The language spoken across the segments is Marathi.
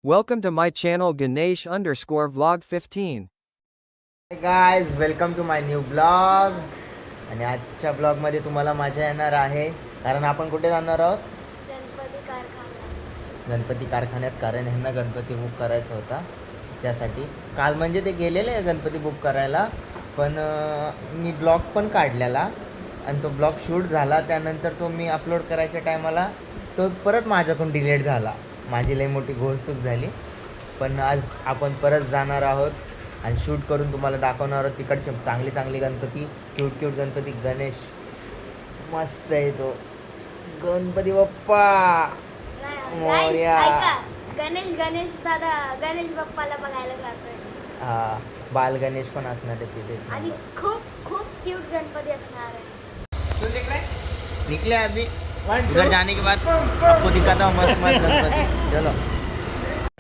Welcome to my channel Ganesh_vlog 15. Hey guys, welcome to my new blog. आणि आजच्या ब्लॉगमध्ये तुम्हाला मजा येणार आहे कारण आपण कुठे जाणार आहोत? गणपती कारखान्यात. कारण ह्यांना गणपती बुक करायचा होता त्यासाठी. काल म्हणजे ते गेलेले गणपती बुक करायला, पण मी ब्लॉग पण काढलेला आणि तो ब्लॉग शूट झाला. त्यानंतर तो मी अपलोड करायच्या टायमाला तो परत माझ्याकडून डिलीट झाला. माझी लई मोठी घोळचूक झाली. पण आज आपण परत जाणार आहोत आणि शूट करून तुम्हाला दाखवणार आहोत तिकडचे चांगले चांगले गणपती, क्यूट क्यूट गणपती. गणेश मस्त आहे तो गणपती बाप्पा मोरया. गणेश दादा गणेश बाप्पाला बघायला जातोय. हा, बाल गणेश पण असणार आहे तिथे आणि खूप खूप क्यूट गणपती असणार आहे. निकले अभी उधर जाने के बाद आपको दिखाता हूँ मस्त मस्त गणपती. चलो,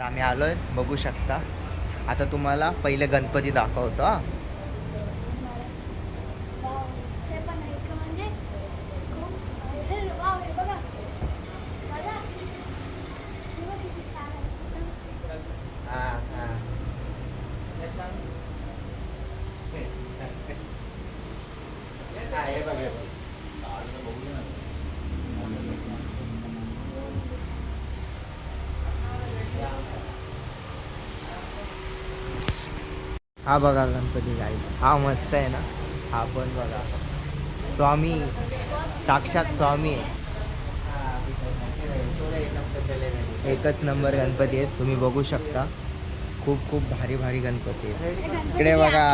आम्ही आलोय, बघू शकता. आता तुम्हाला पहिले गणपती दाखवतो. हे पण आहे का म्हणजे खूप हे वाव हे बघा. दादा, हे बघ किती छान आहे. हा बघा गणपती गाईस, हा मस्त आहे ना. हा पण बघा, स्वामी, साक्षात स्वामी आहे. एकच नंबर गणपती आहेत, तुम्ही बघू शकता. खूप खूप भारी भारी गणपती आहेत. इकडे बघा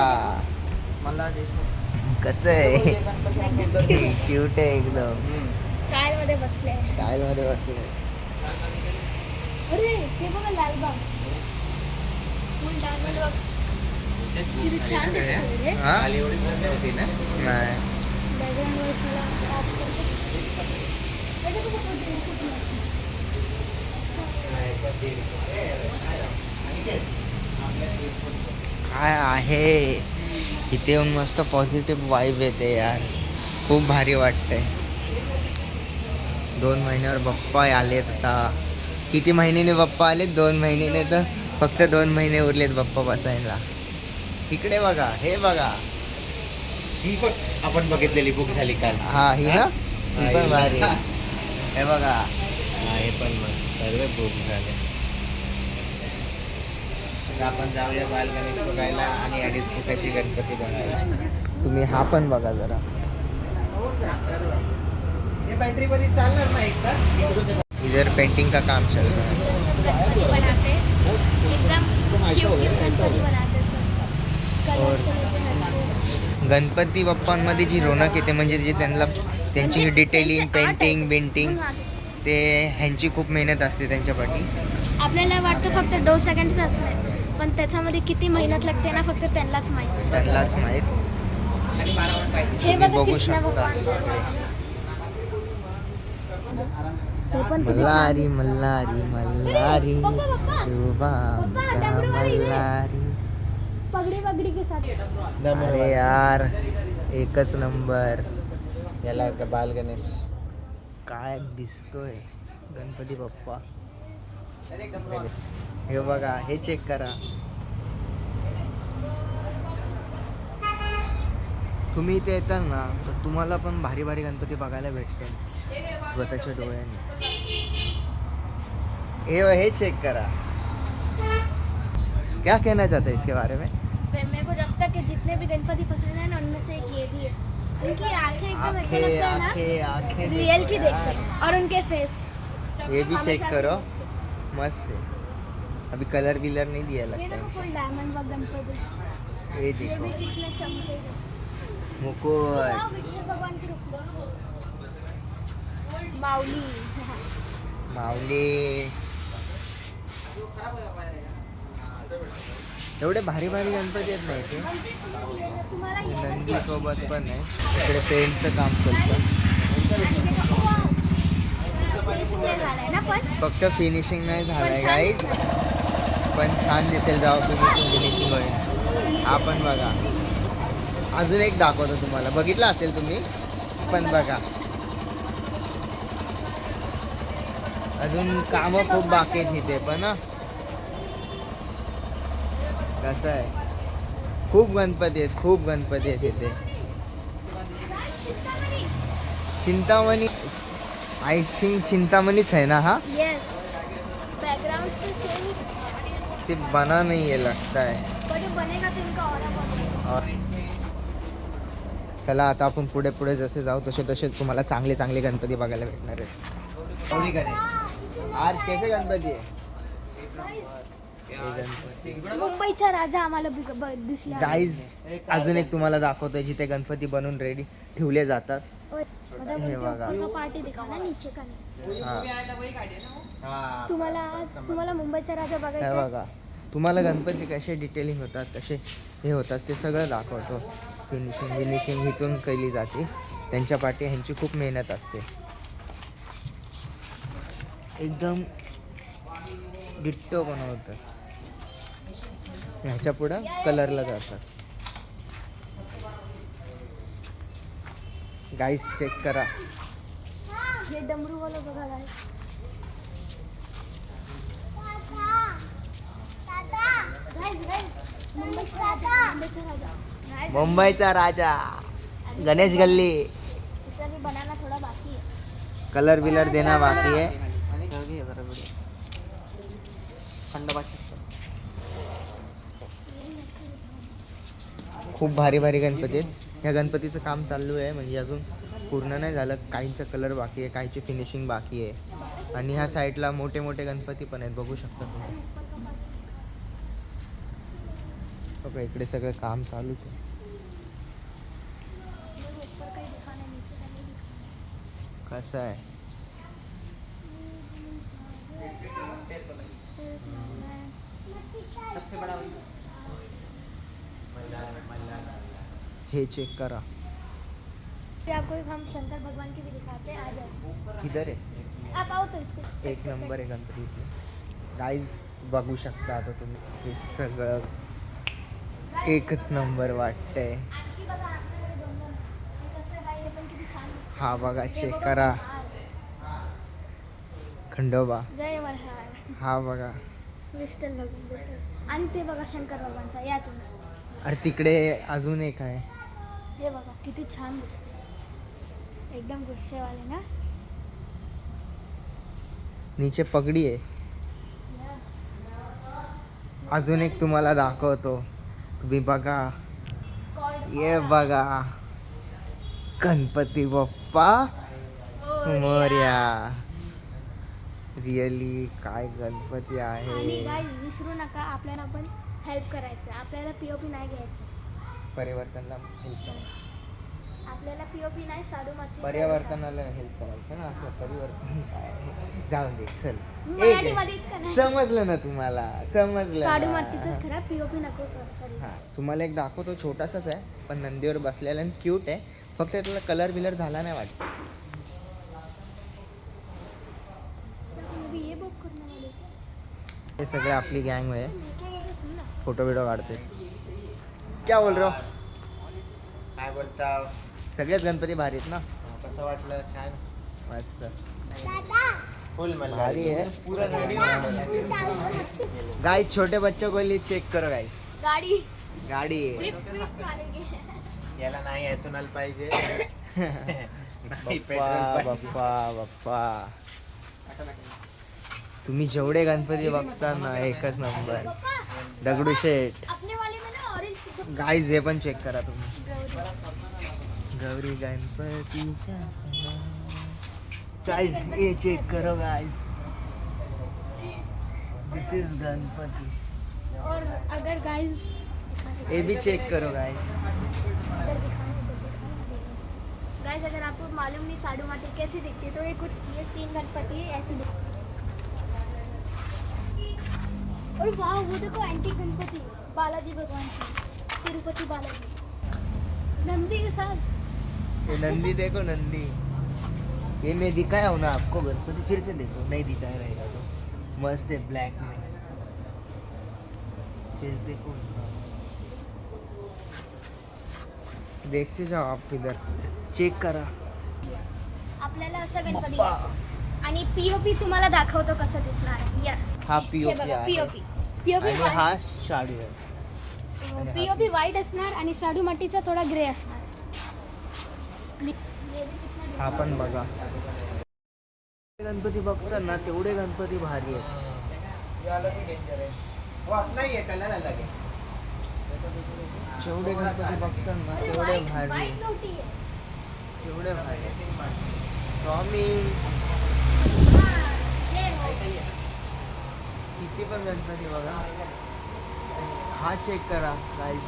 कसं आहे, क्यूट आहे एकदम. स्टाईल मध्ये बसले. स्टाईलमध्ये बसले. अरे ते बघा लालबाग. फुल डायमंड बघ. किती छान दिसतोय रे. हा? नाही. बॅकग्राऊंड वॉइस मला ऑफ करते. काय आहे इथे येऊन मस्त पॉझिटिव्ह वाईब येते यार. खूप भारी वाटतंय. 2 महिन्यावर बाप्पा आलेत. आता किती महिन्याने बाप्पा आलेत? 2 महिन्याने. तर फक्त 2 महिने उरलेत बाप्पा बसायला. इकडे बघा, हे बघा, ही बघ आपण बघितलेली बुक झाली काल. हा ही ना, ही पण भारी आहे. हे बघा, हे पण सर्व बुक झाले. आता आपण जाऊया बाल गणेश बघायला आणि अडीच फुटाची गणपती बघायला. तुम्ही हा पण बघा जरा. हे बॅटरी मध्ये चालणार ना एक तास. इधर पेंटिंग का काम चल रहा है. गणपती बनाते एकदम क्यूट गणपती बनाते सब. कलर से गणपती बाप्पांमध्ये जी रोनक येते म्हणजे जे त्यांची डिटेलिंग, पेंटिंग बिंटिंग, ते ह्यांची खूप मेहनत असते त्यांच्या पाठी. आपल्याला वाटतं फक्त 2 सेकंडच असणार, पण त्याच्यामध्ये किती मेहनत लागते ना फक्त त्यांनाच माहिती. त्यांनाच माहीत. हे तुम्ही बघा बघू कृष्ण शकता. भगवान. हे पण किती छान मल्हारी दिसतं. मल्हारी मल्हारी, पप्पा, पप्पा. शुभामचा मल्हारी. पगडी पगडी के साथ. अरे यार, एकच नंबर. याला बाल गणेश. काय दिसतोय गणपती बाप्पा. हे बघा, हे चेक करा. तुम्ही इथे येताल ना तर तुम्हाला पण भारी भारी गणपती बघायला भेटते स्वतःच्या डोळ्याने. हे चेक करा. क्या कहना चाहते हैं इसके बारे में? मेरे को लगता है कि जितने भी गणपति पसंद है ना उनमें से एक ये भी है. उनकी आंखें एकदम ऐसा लगता है ना आंखें रियल की देखते हैं. और उनके फेस ये भी चेक हमेशा से करो. मस्त है. मस्त है. अभी कलर विलर नहीं दिया ये लगता देखो है. फुल डायमंड का गणपति. ये ये देखो भी कितने चमकेगा. मुकुट. वाह, विष्णु भगवान की रूप. माऊली. माऊली. एवढे भारी भारी गणपती आहेत ना इथे. तुम्हाला नंदी सोबत पण आहे. इकडे पेंटचं काम चालतं. झालंय ना पण फक्त फिनिशिंग नाही झालंय गाईज, पण छान दिसेल जेव्हा फिनिशिंग होईल. हा पण बघा. अजून एक दाखवतो तुम्हाला, बघितलं असेल तुम्ही पण बघा. अजून कामं खूप बाकी आहेत इथे पण. कसं आहे, खूप गणपती आहेत, खूप गणपती आहेत इथे. चिंतामणी, आय थिंक चिंतामणीच आहे ना हा. यस, बैकग्राउंड से सेम सिर्फ बना नहीं है लगता है. बट बनेगा तो इनका और चला आता आपण पुढे पुढे जसे जाऊ तसे तसे तुम्हाला चांगले चांगले गणपती बघायला भेटणार आहेत. गौरी गणेश आज कैसे गणपती आहे हे गणपती. मुंबईचा राजा आम्हाला दिसला. गाईज अजून एक तुम्हाला दाखवतोय जिथे गणपती बनवून रेडी ठेवले जातात. हे बघा. पार्टी दिखा ना नीचे का नाही. हा. तुम्हाला मुंबईचा राजा हे बघायचा बघा, तुम्हाला गणपती कसे डिटेलिंग होतात कसे हे होतात ते सगळं दाखवतो. फिनिशिंग इथून केली जाते. त्यांच्या पाठी ह्यांची खूप मेहनत असते. एकदम डिट्टो बनवतात. ह्याच्या पुढं कलरला जातात. गाईस चेक करा. हे डमरूवाला बघा guys. मुंबईचा राजा. मुंबईचा राजा गणेश गल्ली. इसे भी बनाना थोड़ा बाकी है. कलर बिलर देना बाकी है. खूप भारी भारी गणपती आहेत. ह्या गणपतीचं काम चालू आहे, म्हणजे अजून पूर्ण नाही झालं. काहींचं कलर बाकी आहे, काहीची फिनिशिंग बाकी आहे. आणि ह्या साईडला मोठे मोठे गणपती पण आहेत, बघू शकता तुम्ही. बघा इकडे सगळं काम चालूच आहे. ऊपर काही दिखाना, नीचे का नहीं दिखाना. कसं आहे, हे चेक करा. आपको हम शंकर भगवान की भी दिखाते हैं. आ जाओ, किधर आहे. आप आओ तो इसको. एक नंबर आहे गणपती. गाईज बघू शकता आता तुम्ही, हे सगळं एकच नंबर वाटतंय. आणखी बघा आपल्याकडे दोन हे कसं आहे, हे पण किती छान दिसतं. हा बघा हे चेक बघा, करा. हार. खंडोबा जय मल्हार. हा बघा. विठ्ठल भगवान. आणि ते बघा शंकर भगवानचा. या तुम्ही. अरे तिकडे अजून एक आहे. हे बघा किती छान दिसतं. एकदम गुस्सेवाले ना. नीचे पगडी आहे. अजून एक तुम्हाला दाखवतो. तुम्ही बघा, ये बघा गणपती बाप्पा मोरया. रिअली काय गणपती आणि आहे. गाईज विसरू नका, आपल्याला पण हेल्प करायचं. आपल्याला पीओपी नाही घ्यायचं. परिवर्तनाला हेल्प करायचं. आपल्याला पीओपी नाही, साधू माती. पर्यावर्तनाला हेल्प करायचं ना. असं परिवर्तन काय, जाऊन दे चल. मराठीमध्ये इतकं नाही. समजलं ना तुम्हाला, समजलं साधू ना? मातीचंच खरा, पीओपी नको करू. हा तुम्हाला एक दाखवतो. छोटासाच आहे पण नंदीवर बसलेला आणि क्यूट आहे. फक्त त्याला कलर बिलर झाला नाही वाटतं. ये बुक करने वाले हे सगळे आपली गँग आहे. क्या सुन ना. फोटो बिटो काढते. क्या बोल रहे हो. काय बोलता. सगळेच गणपती भारी आहेत ना. कसं वाटलं. छान मस्त फुल भारी है. पूरा गाडी. गाइस छोटे बच्चों को लिए चेक करो गाइस. गाड़ी गाडी ट्रिप मारेंगे. याला नाही एथेनॉल पाहिजे. नाही, बाप्पा पेट्रोल बाप्पा बाप्पा. तुम्ही जेवढे गणपती बघता ना एकच नंबर. दगडूशेठ. अपने वाले में ना ऑरेंज. गाइस हे पण चेक करा तुम्ही. गौरी. गौरी गणपतीच्या गाइस ये चेक करो गाइस. This is Ganpati. और अगर गाइस ये भी चेक करो गाइस. गाइस अगर आपको मालूम नहीं साधु माती कैसी दिखती है, तो ये 3 गणपति ऐसी दिखती है. और वाह वो देखो एंटी गणपति बालाजी भगवान की, तिरुपति बालाजी नंदी के साथ. ये नंदी देखो नंदी. ये मैं दिखाया हूँ ना आपको गणपति. फिर से देखो, नहीं दिखाया रहेगा तो. मस्त है ब्लैक में. फेस देखो. देखते जाओ आप इधर. चेक करा. आपल्याला असं गणपती घ्यायचं. आणि पीओपी तुम्हाला दाखवतो कसं दिसणार आहे. या हा हे पीओपी बघा आहे पीओपी. पीओपी आणि हा शाडू आहे. पीओपी व्हाईट असणार आणि साडू मातीचा थोडा ग्रे असणार. हा पण बघा. गणपती बघतात ना तेवढे गणपती भारी आहेत. जेवढे गणपती बघतात ना तेवढे भारी, तेवढे भारी. स्वामी किती पण गणपती बघा. हा चेक करा गाईस.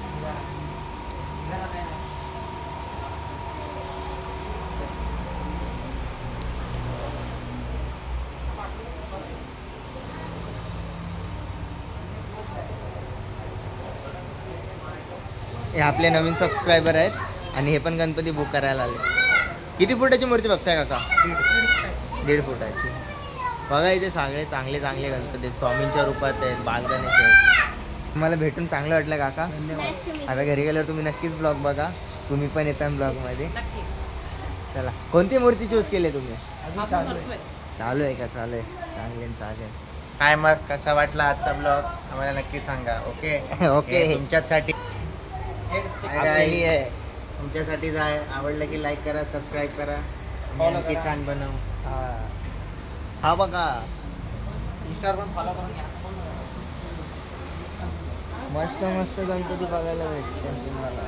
हे आपले नवीन सबस्क्रायबर आहेत आणि हे पण गणपती बुक करायला आले. किती फुटाची मूर्ती बघताय काका? 1.5 फुटाची. बघा इथे सगळे चांगले चांगले गणपती आहेत. स्वामींच्या रूपात आहेत, बालगणेश आहेत. मला भेटून चांगलं वाटलं काका. आता घरी गेल्यावर तुम्ही नक्कीच ब्लॉग बघा. तुम्ही पण येता ब्लॉगमध्ये. चला, कोणती मूर्ती चूज केली तुम्ही? चालू आहे का? चालू आहे. चांगले चालेल. काय मग कसा वाटला आजचा ब्लॉग आम्हाला नक्की सांगा. Okay okay. हे तुमच्यासाठी आपली आहे. तुमच्यासाठी जाय. आवडलं की लाईक करा, सबस्क्राईब करा. नक्की छान बनव. हा बघा इंस्टावर पण फॉलो करून घ्या. मस्त मस्त गणपती बघायला भेटतील तुम्हाला.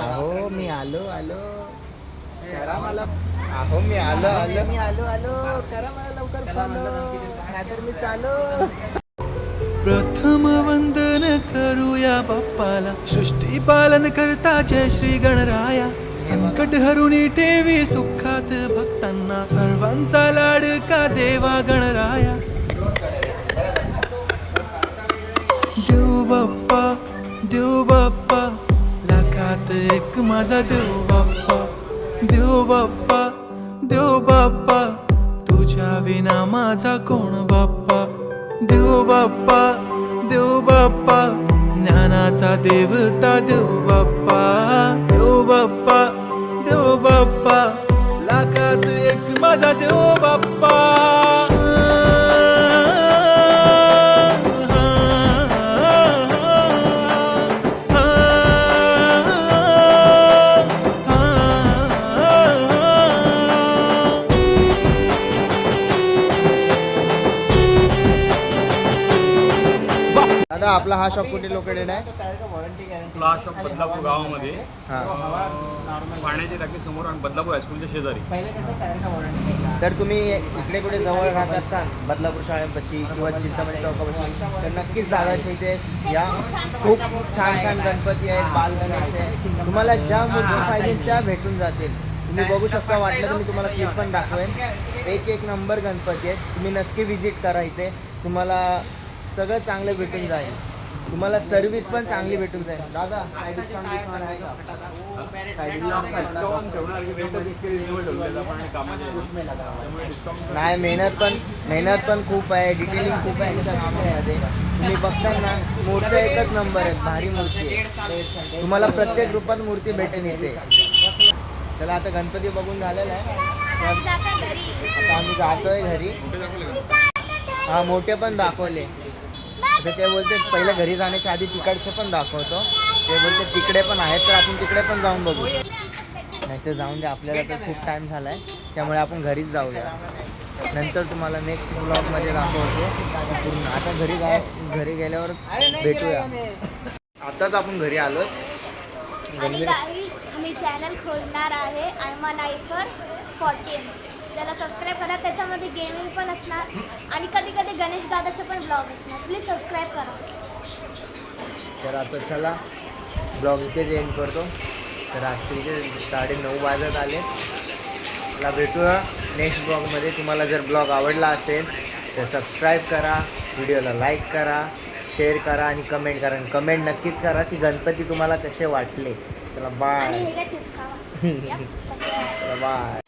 अहो मी आलो आलो. करा मला. अहो मी आलो आलो. मी आलो आलो. करा मला लवकर follow. नाहीतर मी चालो. प्रथम वंदन करूया बाप्पाला, सृष्टी पालन करता जय श्री गणराया. संकट हरुणी ठेवी सुखात भक्तांना, सर्वांचा लाडका देवा गणराया. देव बाप्पा, देव बाप्पा, लाखात एक माझा देव बाप्पा. देव बाप्पा, देव बाप्पा, तुझ्या विना माझा कोण बाप्पा. देव बाप्पा, देव बाप्पा, ज्ञानाचा देवता देव बाप्पा. देव बाप्पा, देव बाप्पा, लाखात एक माझा देव बाप्पा. दादा आपला हा शॉप कुठे लोकेटेड आहे? आपला शॉप बदलापूर गावामध्ये हा. पाण्याची टाकी समोर आणि बदलापूर हायस्कूलच्या शेजारी. तर तुम्ही इकडे कुठे जवळ राहत असताल बदलापूर शाळेपाशी किंवा चिंतामणी चौकापाशी तर नक्कीच जागाच्या इथे या. खूप छान छान गणपती आहेत, बालगणेश आहे. तुम्हाला ज्या मूर्ती पाहिजे त्या भेटून जातील. तुम्ही बघू शकता. वाटलं तर मी तुम्हाला क्लिप पण दाखवेन. एक नंबर गणपती आहेत. तुम्ही नक्की व्हिजिट करा इथे. तुम्हाला सगळं चांगलं भेटून जाईल. तुम्हाला सर्व्हिस पण चांगली भेटून जाईल. दादा काय डिस्काउंट आहे का? नाही, मेहनत पण खूप आहे. डिटेलिंग खूप आहे त्याच्यामध्ये. तुम्ही बघताल ना मूर्त्या एकच नंबर आहेत. भारी मूर्ती आहे. तुम्हाला प्रत्येक रूपात मूर्ती भेटेल इथे. चला आता गणपती बघून झालेला आहे. आता आम्ही जातोय घरी. हा मोठे पण दाखवले. आता ते बोलते पहिलं घरी जाण्याच्या आधी तिकडचे पण दाखवतो. ते बोलते तिकडे पण आहेत तर आपण तिकडे पण जाऊन बघू. नाही तर जाऊन दे, आपल्याला तर खूप टाईम झाला आहे. त्यामुळे आपण घरीच जाऊया. नंतर तुम्हाला नेक्स्ट ब्लॉगमध्ये दाखवतो पूर्ण. आता घरी गेल्यावर भेटूया. आताच आपण घरी आलो. आणि गाईज मी चॅनल खोलणार आहे आयमा नाईकर 14. त्याला सबस्क्राईब करा. त्याच्यामध्ये गेमिंग पण असणार आणि कधी कधी गणेश दादाचे पण ब्लॉग असणार. प्लीज सबस्क्राईब करा. तर आता चला ब्लॉग इथेच एंड करतो. तर रात्रीचे 9:30 वाजत आले. मला भेटूया नेक्स्ट ब्लॉगमध्ये. तुम्हाला जर ब्लॉग आवडला असेल तर सबस्क्राईब करा, व्हिडिओला लाईक करा, शेअर करा आणि कमेंट करा. कमेंट नक्कीच करा की गणपती तुम्हाला कसे वाटले. चला बाय. आणि हे काय चिप्स खावा. चला बाय.